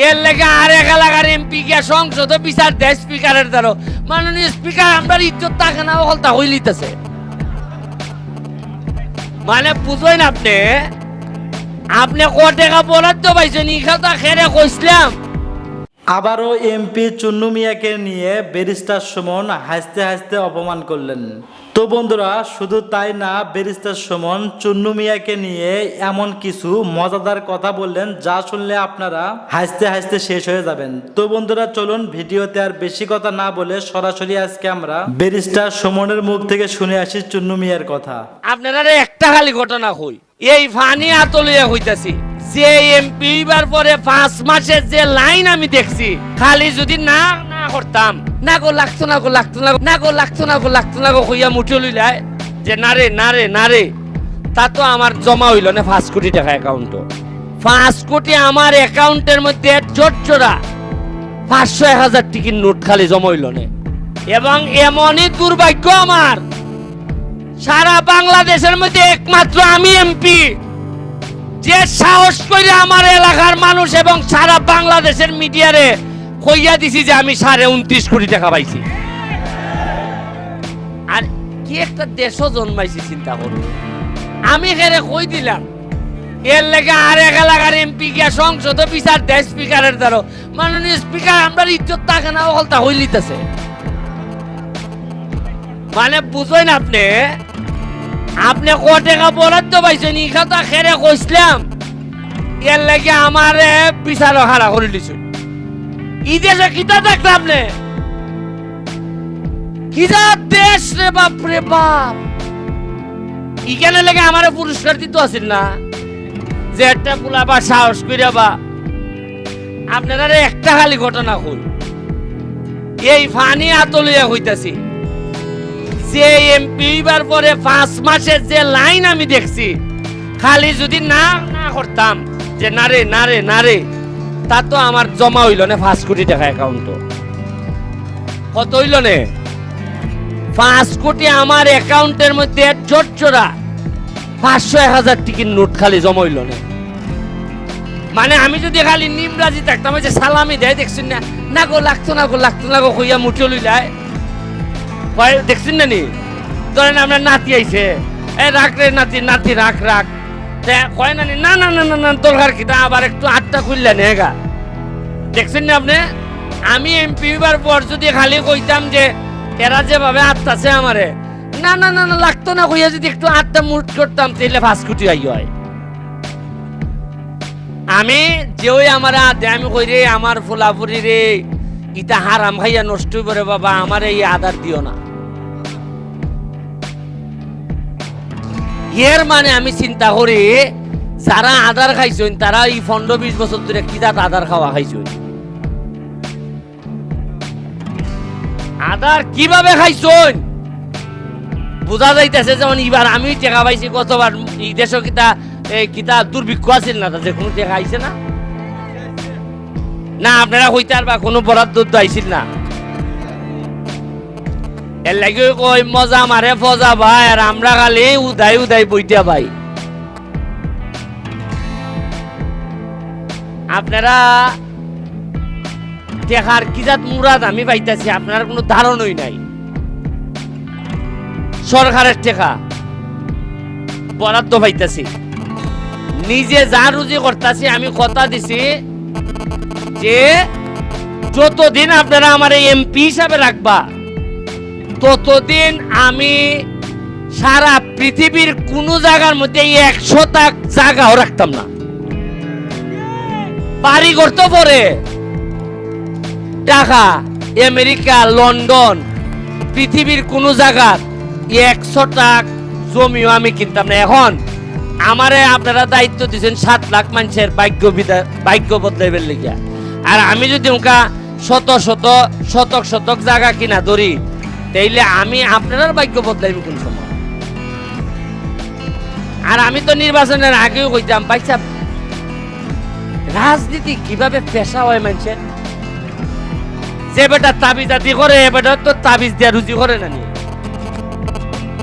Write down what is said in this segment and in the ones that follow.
এর লেগে আর এক এলাকার এমপি গিয়া সংসদ বিচার দেয় স্পিকারের দ্বারা। মাননীয় স্পিকার আমরা ইজ্জত থাকে না হলতা হইলিতেছে। মানে বুঝবেন আপনি টাকা বরাদ্দ পাইছেন ইখাতা খেরে কইছিলাম। আবারও এমপি চুন্নু মিয়াকে নিয়ে ব্যারিস্টার সুমন হাসতে হাসতে অপমান করলেন। তো বন্ধুরা, শুধু তাই না, ব্যারিস্টার সুমন চুন্নু মিয়াকে নিয়ে এমন কিছু মজাদার কথা বললেন যা শুনলে আপনারা হাসতে হাসতে শেষ হয়ে যাবেন। তো বন্ধুরা চলুন, ভিডিওতে আর বেশি কথা না বলে সরাসরি আজকে আমরা ব্যারিস্টার সুমনের মুখ থেকে শুনে আসি চুন্নু মিয়ার কথা। আপনারা একটা খালি ঘটনা কই, এই ফানি আতলিয়া হইতাছি যে এমপি বার পরে 5 মাসের যে লাইন আমি দেখছি, খালি যদি না করতাম না গো লাগতো না গো লাগতো না না গো লাগতো না গো লাগতো না গো কইয়া মুঠে লইলাই যে না রে তা তো আমার জমা হইল না 5 কোটি টাকা অ্যাকাউন্ট। 5 কোটি আমার অ্যাকাউন্টের মধ্যে জোরচোরা 500-1000 টিকির নোট খালি জমা হইল না। এবং এমনই দুর্ভাগ্য আমার, সারা বাংলাদেশের মধ্যে একমাত্র আমি এমপি যে সাহস করে আমার এলাকার মানুষ এবং সারা বাংলাদেশের মিডিয়ারে কইয়া দিছি যে আমি 29.5 কোটি টাকা পাইছি। আর কি একটা দেশও জন্মাইছি চিন্তা করুন। আমি এখানে কই দিলাম এর লেগে আর এক এলাকার এমপি গিয়া সংসদ বিচার দেয় স্পিকারের দ্বারা। মাননীয় স্পিকার আমরা ইজ্জত থাকে না হলতা হইলিতেছে। মানে বুঝবেন আপনি টাকা বরাদ্দ পাইছেন ইখাতা খেরে কইছিলাম, এর লাগে আমার বিচার হারা করে দিছে। ই দেশে কিতা দেখলাম আপনি, কিতা দেশ রে বাপ রে বাপ। ইখানে লাগে আমার পুরস্কার দিতে আসেন না যে একটা পোলা বা সাহস করে বা আপনারা একটা খালি ঘটনা কই, এই ফানি আতলিয়া হইতাছি যে এমপি বার পরে 5 মাসের যে লাইন আমি দেখছি, খালি যদি না করতাম যে না রে তা তো আমার জমা হইল না 5 কোটি টাকা অ্যাকাউন্ট। কত হইল না 5 কোটি আমার অ্যাকাউন্টের মধ্যে জোরচোরা 500-1000 টিকির নোট খালি জমা হইল না। মানে আমি যদি খালি নিমরাজি থাকতাম যে সালামি দেয় দেখছেন না গো লাগতো না গো কইয়া মুঠে লইলাই দেখছেন না নি। ধরেন আপনার নাতি আইছে, রাখ রে নাতি রাখ কয় না না দরকার কিতা আবার একটু আটটা খুললেন হেগা। দেখছেন না আপনি, আমি এমপি বার পর যদি খালি কইতাম যে এরা যেভাবে আটটাছে আমারে না লাগতো না কইয়া যদি একটু আটটা মুট করতাম তাহলে 5 কোটি আই হয়। আমি যেই আমার আদে আমি কই রে আমার ফুলাফুরি রে ইটা হারাম খাইয়া নষ্ট করে বাবা আমার এই আদার দিও না। এর মানে আমি চিন্তা করি যারা আদার খাইছেন তারা এই 15-20 বছর ধরে কি দাঁত আদার খাওয়া খাইছেন। আদার কিভাবে খাইছেন বোঝা যাইতেছে। যেমন এবার আমি টাকা পাইছি কতবার, এই দেশ কিতা দুর্ভিক্ষ আছিল না, যে কোনো টাকা আইছে না আপনারা হইতে আর বা কোনো বরাদ্দ আইছিল না। এর লাগে কই মজা মারে ফজা ভাই, আর আমরা খালি উদাই বইটা ভাই। আপনারা টেকার কি জাত মুরাদ আমি পাইতাছি আপনার কোনো ধারণই নাই। সরকারের টেকা বরাদ্দ পাইতাছি, নিজে যা রুজি করতেছি। আমি কথা দিছি যে যতদিন আপনারা আমার এমপি হিসাবে রাখবা ততদিন আমি সারা পৃথিবীর কোন জায়গার মধ্যে 100টা জায়গাও রাখতাম না। বাড়ি করতে পরে ঢাকা, আমেরিকা, লন্ডন, পৃথিবীর কোন জায়গা 100টা জমিও আমি কিনতাম না। এখন আমারে আপনারা দায়িত্ব দিচ্ছেন 7 লাখ মানুষের ভাগ্য বদলাইবার লেগিয়া, আর আমি যদি ওকা শতক জায়গা কিনা ধরি তাইলে আমি আপনার ভাগ্য বদলাইব কোন সময়? আর আমি তো নির্বাচনের আগেও কইতাম ভাইসা রাজনীতি কিভাবে পেশা হয় মানুষের। যে বেটা তাবিজাতি করে এ বেটা তো তাবিজ দিয়া রুজি করে না,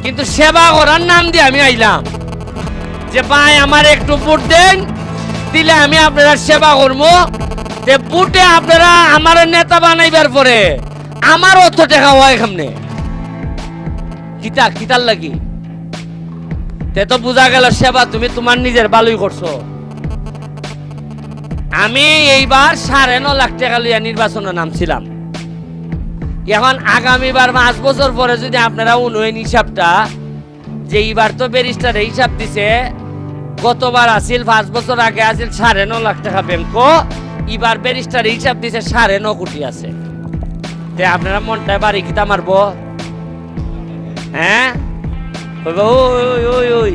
কিন্তু সেবা করার নাম দিয়ে আমি আইলাম যে ভাই আমার একটু ভোট দেন, দিলে আমি আপনারা সেবা করবো, তে বুটে আপনারা আমার নেতা বানাইবার পরে আমার অর্থ টাকা হয় কেমনে? কিতার লাগি? তে তো বোঝা গেল সেবা তুমি তোমার নিজের ভালোই করছো। আমি এইবার 9.5 লাখ টাকা লইয়া নির্বাচনে নামছিলাম। এখন আগামীবার 5 বছর পরে যদি আপনারা উন্নয়ন হিসাবটা, যে এইবার তো ব্যারিস্টারের হিসাব দিছে, গতবার আসিল 5 বছর আগে আসিল 9.5 লাখ টাকা ব্যাংক, এবার ব্যারিস্টারের হিসাব দিছে 9.5 কোটি আছে। তে আপনারা মনটায় বাড়ি কিতা মারবো? হ্যাঁ ওই ওই ওই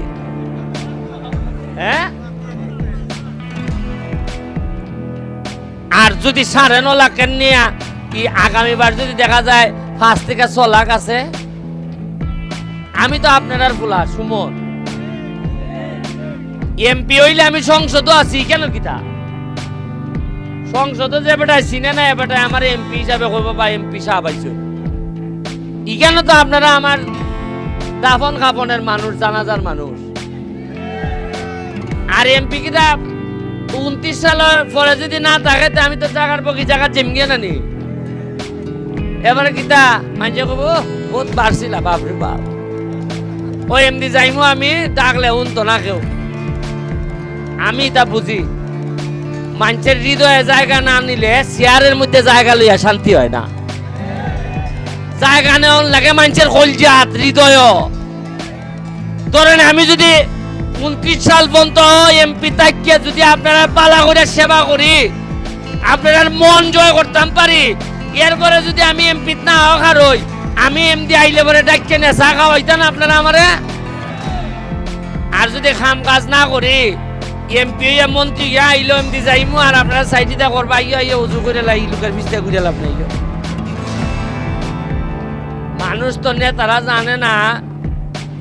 হ্যাঁ, আর যদি 9.5 লাখের নিয়ে কি আগামীবার যদি দেখা যায় 5 থেকে 6 লাখ আছে, আমি তো আপনার ফুলা সুমন এমপি হইলে আমি সংসদও আছি কেন কিতা? সংসদে যে বেটায় চিনে না এ বেটায় আমার এমপি হিসাবে কইব বা এমপি সাহেব আইছো। ইখানে তো আপনারা আমার দাফন খাফনের মানুষ, জানাজার মানুষ। আর এমপি কিতা 29 সালের পরে যদি না থাকে আমি তো জায়গার পক্ষে জায়গা জেমগিয়ে নানি। এবারে কিতা মানুষে কব বহুত বাড়ছিল, বাপরে বাপ ওই এমনি যাইমু আমি ডাকলে উনতো না কেউ। আমি তা বুঝি মানুষের হৃদয়ে জায়গা না নিলে চেয়ারের মধ্যে জায়গা লইয়া শান্তি হয় না। জায়গা নেওয়ার লাগে মানুষের কলজাত হৃদয়। ধরেন আমি যদি 29 সাল পর্যন্ত এমপি তাকিয়ে যদি আপনারা পালা করে সেবা করি, আপনার মন জয় করতাম পারি, এরপরে যদি আমি এমপি না হওয়ার হই, আমি এমডি আইলে পরে ডাকিয়ে নেশা খাওয়াইতেন আপনারা আমারে। আর যদি খাম কাজ না করি এমপি মন্ত্রী আইলো এমডি যাইমু, আর আপনারা সাইডিটা করবা ইয়ে উজু করে লাই লোকের মিস্তে ঘুরে লাভ নাই। মানুষ তো নেতারা জানে না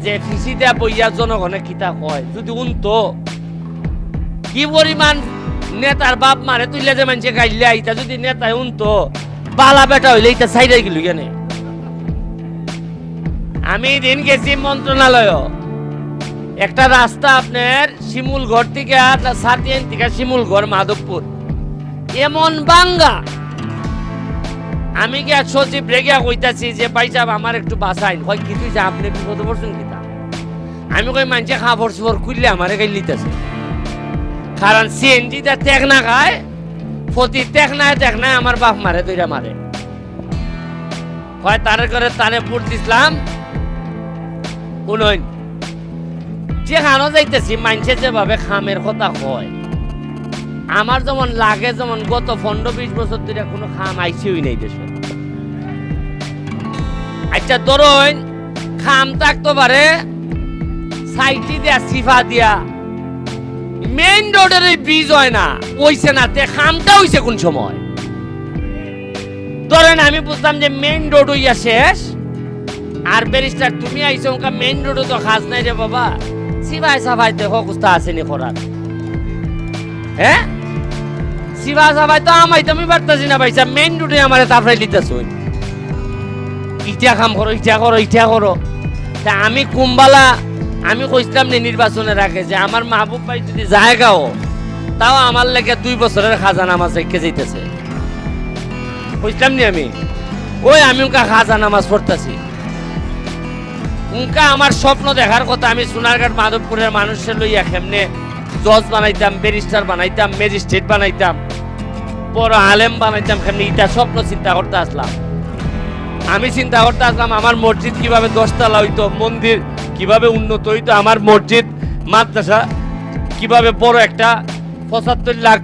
যে ফিসিতে বইয়া জনগণে কিতা কয়। যদি উনতো কি পরিমাণ নেতার বাপ মারে তুইলে যে মানুষে গাইলে আইতা, যদি নেতায় উনতো বালা বেটা হইলে এটা সাইডে গেল কেন? আমি দিন গেছি মন্ত্রণালয়, একটা রাস্তা আপনার শিমুল ঘর থেকে সাতিয়ান থেকে শিমুল ঘর মাধবপুর এমন বাঙ্গা। আমি গিয়া সচিব রেগিয়া কইতাছি যে ভাই সাহেব আমার একটু বাঁচাইন। হয় কি তুই যা আপনি বিপদে পড়ছেন কিতা? আমি কই মানুষে খাবার সুবর খুললে আমারে গাই লিতেছে। কারণ সিএনজিটা ত্যাগ না খায়, প্রতি ত্যাগ নাই আমার বাপ মারে দুইটা মারে। হয় তারে করে তারে পুট দিছিলাম উন্নয়ন। যেখানে যাইতেছি মানুষে যেভাবে খামের কথা হয়, আমার যেমন লাগে, যেমন গত 15-20 বছর ধরে কোনো খাম আইসিই নেই দেশে। আচ্ছা ধরুন খাম থাকতে পারে সাইটি দিয়া সিফা দিয়া, মেইন রোডের ব্রিজ হয় না, ওইছে না, তে খামটা হইছে কোন সময়? ধরেন আমি বুঝলাম যে মেইন রোড হইয়া শেষ, আর ব্যারিস্টার তুমি আইছো মেইন রোডও তো খাস নাই রে বাবা, সিফাই সাফাই দেখো কুস্তা আসেনি করার। হ্যাঁ সিফা সাফাই তো আমাই তুমি পারতাছি না ভাইসা, মেইন রোডে আমারে তাফরাই লিতেছ। ইটা কাম করো, ইটা করো, ইটা করো। তা আমি কুম্বালা আমি কইছিলাম নি নির্বাচনের আগে যে আমার মাহবুব ভাই যদি জায়গাও তাও আমার লেগে 2 বছরের খাজানা নামাজ রেখে যাইতেছে। কইছিলাম নি আমি ওই আমি উনকা খাজা নামাজ পড়তেছি। উনকা আমার স্বপ্ন দেখার কথা, আমি সোনারঘাট মাধবপুরের মানুষের লইয়া কেমনে জজ বানাইতাম, ব্যারিস্টার বানাইতাম, ম্যাজিস্ট্রেট বানাইতাম, বড় আলেম বানাইতাম, কেমনে এটা স্বপ্ন চিন্তা করতে আসলাম। আমি চিন্তা করতে আসলাম আমার মসজিদ কিভাবে 10 তলা হইতো, মন্দির কিভাবে উন্নত হইতো, আমার মসজিদ মাদ্রাসা কিভাবে বড় একটা 75 লাখ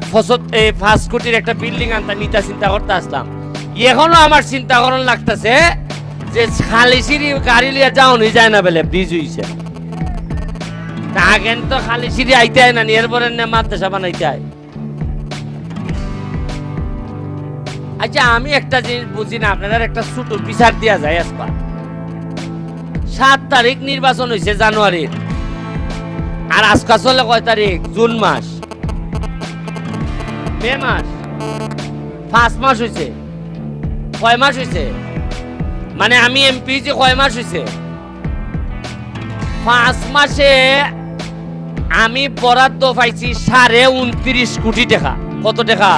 5 কোটির একটা বিল্ডিং আনতাম, নিতা চিন্তা করতে আসলাম। এখনো আমার চিন্তা করণ লাগতেছে যে খালি সিঁড়ি গাড়ি লিয়ে যাওনি যায় না বলে ব্রিজ হইছে। আগেন তো খালি সিঁড়ি আইতে হয় না, এরপরে মাদ্রাসা বানাইতে হয়। আচ্ছা আমি একটা জিনিস বুঝি না, আপনাদের একটা ছোট বিচার দেওয়া যায়। আজকে 7 তারিখ নির্বাচন হয়েছে জানুয়ারির, আর আজকে চলে কয় তারিখ? জুন মাস, মে মাস, 5 মাস হয়েছে। কয় মাস হয়েছে? মানে আমি এমপি যে কয় মাস হয়েছে? 5 মাসে আমি বরাদ্দ পাইছি 29.5 কোটি টাকা। কত টাকা?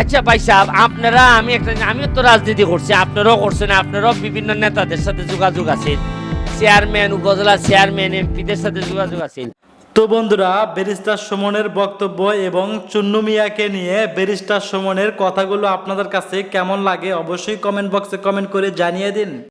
আচ্ছা ভাই সাহেব, আপনারা আমিও তো রাজনীতি করছি, আপনারাও করছেন, আপনারাও বিভিন্ন নেতাদের সাথে যোগাযোগ আছে, চেয়ারম্যান, উপজেলা চেয়ারম্যান, এমপিদের সাথে যোগাযোগ আছে। তো বন্ধুরা, ব্যারিস্টার সুমনের বক্তব্য এবং চুন্নু মিয়াকে নিয়ে ব্যারিস্টার সুমনের কথাগুলো আপনাদের কাছে কেমন লাগে অবশ্যই কমেন্ট বক্সে কমেন্ট করে জানিয়ে দিন।